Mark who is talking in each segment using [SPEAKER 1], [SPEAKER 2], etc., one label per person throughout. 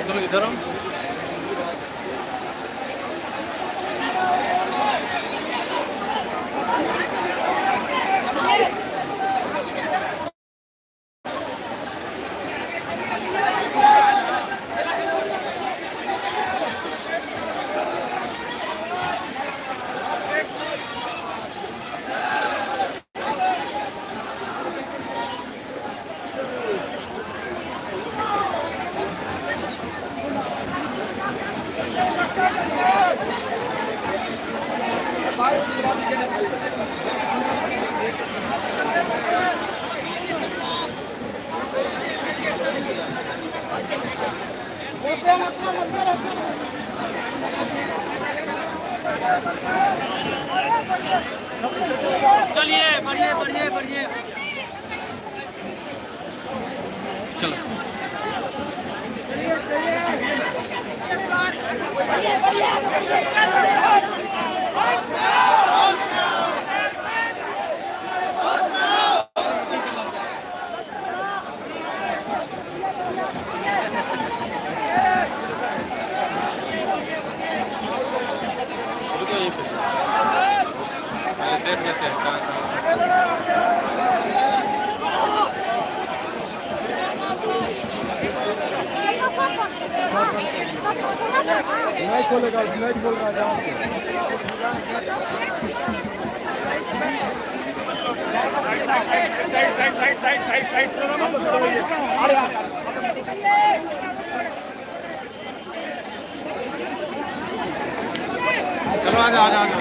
[SPEAKER 1] चलो इधर आओ। चलिए बढ़िए बढ़िए बढ़िए चलो देख लेते हैं
[SPEAKER 2] नहीं खोलेगा, नहीं बोल रहा है।
[SPEAKER 1] चलो आजा आजा आजा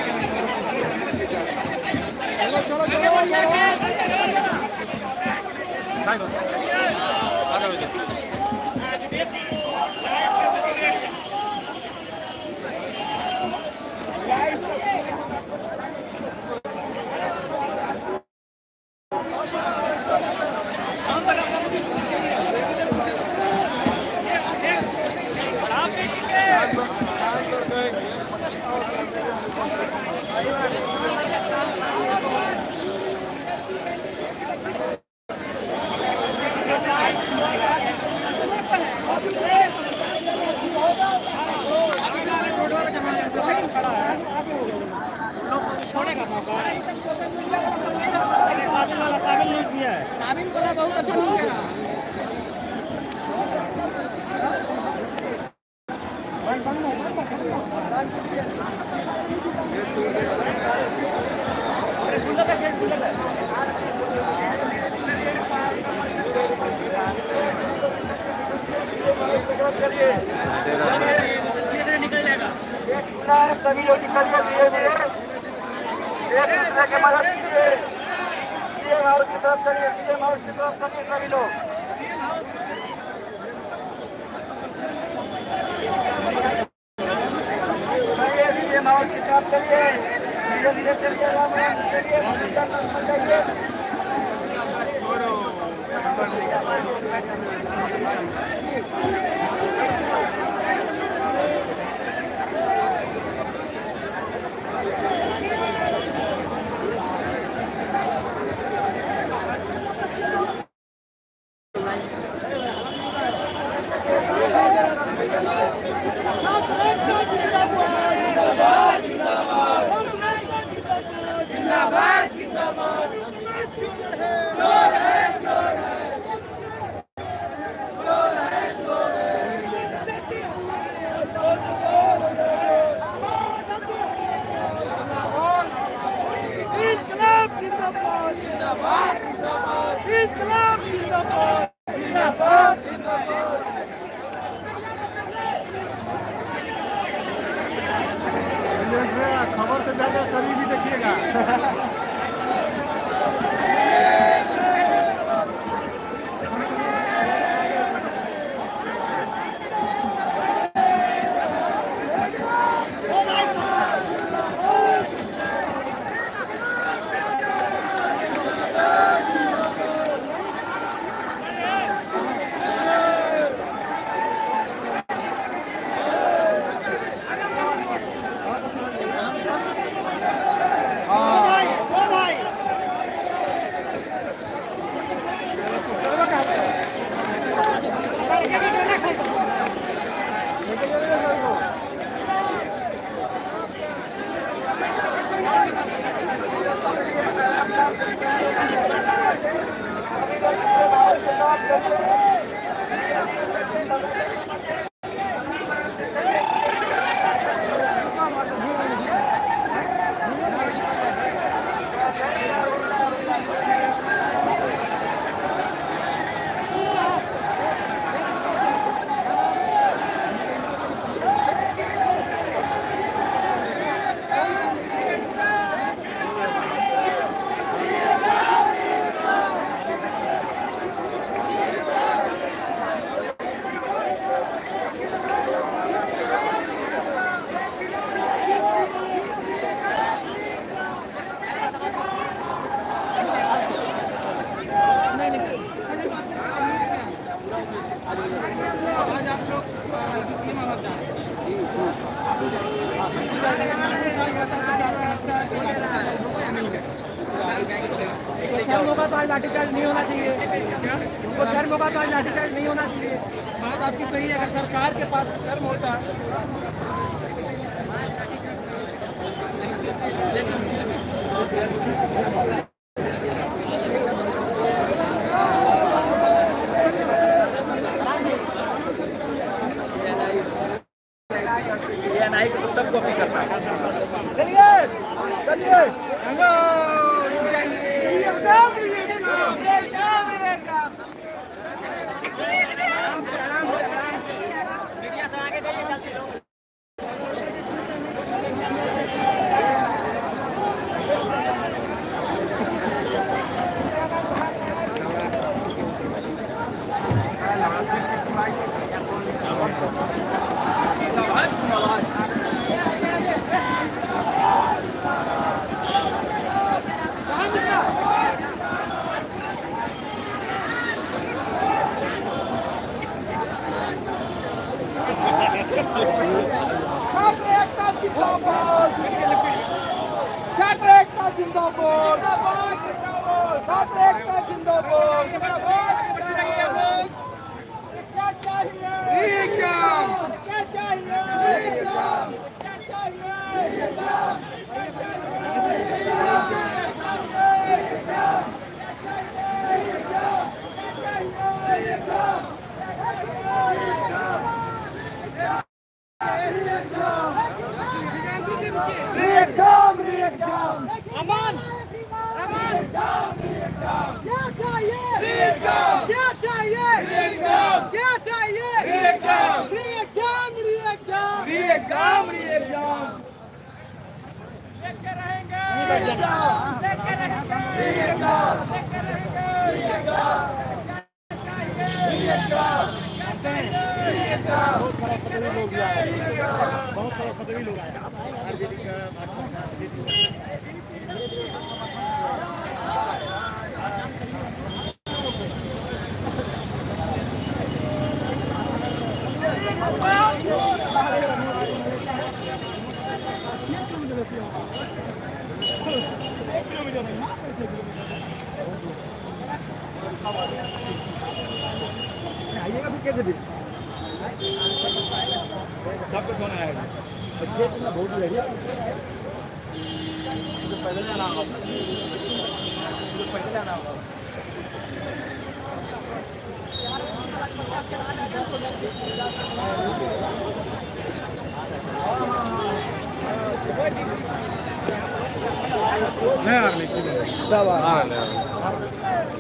[SPEAKER 3] बहुत अच्छा नहीं है।
[SPEAKER 4] सभी लोग निकल धीरे एक दूसरे के मदद कीजिए। सीएम हाउस की तरफ चलिए, सीएम हाउस की तरफ चलिए सभी लोग। सीएम हाउस की तरफ चलिए, धीरे धीरे चलिए, चलिए।
[SPEAKER 2] खबर से ज्यादा सभी भी देखिएगा।
[SPEAKER 3] शर्म होगा तो आज लाठीचार्ज नहीं होना चाहिए। उनको शर्म होगा तो आज लाठीचार्ज नहीं होना चाहिए। बात आपकी सही है, अगर सरकार के पास शर्म होता ये नाई को सब कॉपी करता है। चलिए चलिए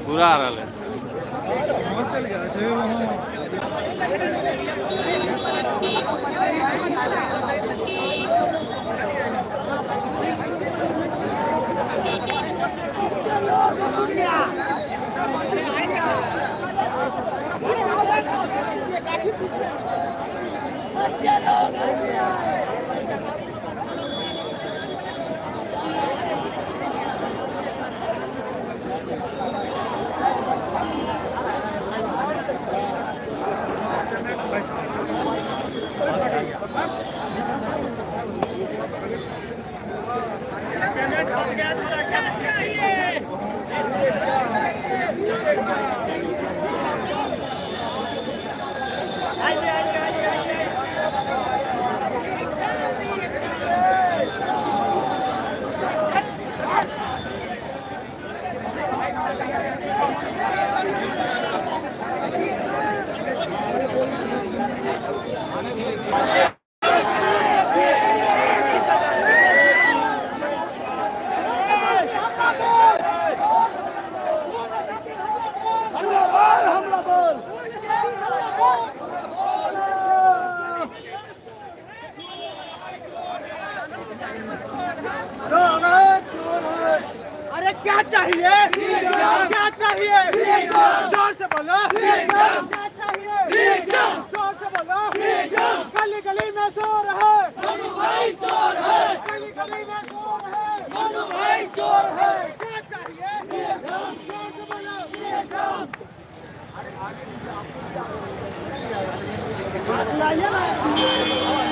[SPEAKER 1] पूरा आ रहा है।
[SPEAKER 2] चल गया
[SPEAKER 4] Thank you.
[SPEAKER 3] अरे क्या चाहिए, क्या चाहिए, जोर से बोलो, क्या चाहिए, जोर से बोलो, गली गली में शोर है, मनु भाई चोर है, गली गली में शोर है, मनु भाई चोर है, क्या चाहिए, जोर से बोलो, बात लाइए ना।